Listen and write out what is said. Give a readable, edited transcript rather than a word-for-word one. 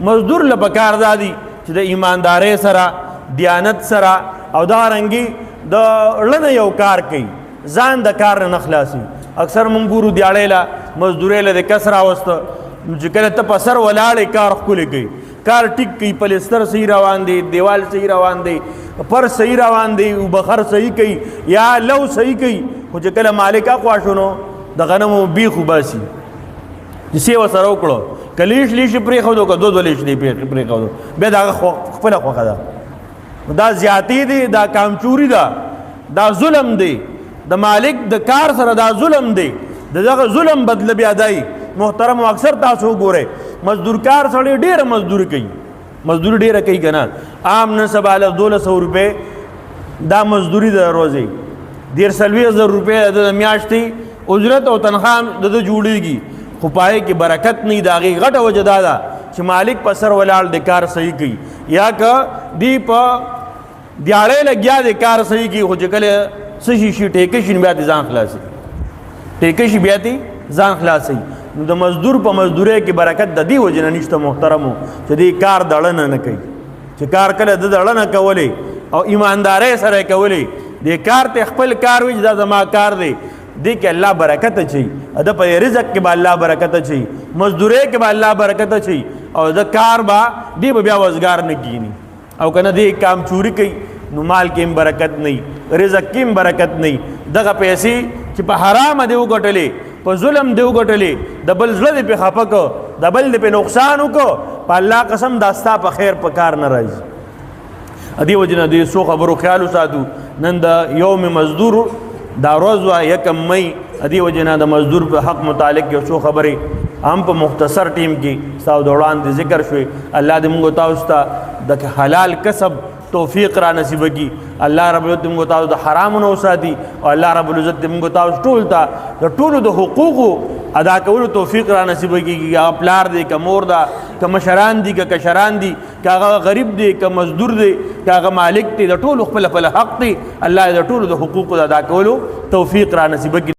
مزدور لپکار دادی چې د ایماندارۍ سره دیانت سره او دا رنګي د لنه یو کار کوي ځان د کار نه خلاصي اکثر مونږ ګورو دیاړې لا مزدورې له کسر اوسته چې کله ته په سر ولاړې کار ښکلې کوي کار ټیک کوي پلستر صحیح روان دی دیوال صحیح روان دی پر صحیح روان دی بخر صحیح کوي یا لو صحیح کوي خو چې کله مالک اخوا شونو د غنمو بیخ وباسي چې سی وسره وکړو کلیش لیش پرېښودو که دو لیش دی پرېښودو بیا د هغه خپله خوښه ده دا زیاتی دی دا کامچوري ده دا ظلم دی د مالک د کار سره دا ظلم دی دغه ظلم بدله بیا دی محترم اکثر تاسو وګورئ مزدور کار سړی ډېره مزدوري کوي مزدوري ډېره کوي که نه عام نن سبا 1200 روپۍ دا مزدوري د ورځې 150,000 روپۍ د میاشتې اجرت او تنخواه د جوړېږي خو پای کې برکت نه د هغې غټه وجه دا ده چې مالک په سر ولاړ د کار صحیح کوي یا که دی په دیاړۍ لګیا د کار صحیح کوي خو چې کله څه شي ټیکه شي بیا دې ځان خلاصي ټیکه شي بیا دې ځان خلاصي نو د مزدور په مزدورۍ کې برکت د دې وجې نه نشته محترمو چې دې کار دړنه نه کوي چې کار کله د دړنه کولی او ایماندارۍ سره یې کولی دې کار ته خپل کار وي چې دا زما کار دی دې کې الله برکت اچوي د په رزق کې به الله برکت اچوي مزدورۍ کې به الله برکت اچوي او د کار به دې به بیا وزګار نه کینی او که نه دې کام چوری کوي نو مال کې هم برکت نه رزق کې هم برکت نه دغه پیسې چې په حرامه دې وګټلې په ظلم دې وګټلې د بل زړه دې پې خفه کړه د بل دې پې نقصان وکړه په الله قسم دا ستا په خیر په کار نه راځي دې وجې نه دې څو خبرو خیال وساتو نن د یوم مزدور دا ورځ وه 1 مئی دې وجې نه د مزدور په حق متعلق یو څو خبرې هم په مختصر ټیم کې ستاسو د وړاندې ذکر شوې الله دې موږ تاسو ته د حلال کسب توفیق را نصیب کی الله رب العزت موږ تاسو د حرامو نه وساتي او الله رب العزت موږ تاسو ټول ته د ټولو د حقوقو ادا کولو توفیق را نصیب کی یا پلار دی که مور ده که مشران دي که کشران دي که هغه غریب دی که مزدور دی که هغه مالک دی د ټولو خپل حق دی الله د ټولو د حقوقو ادا کولو توفیق را نصیب کی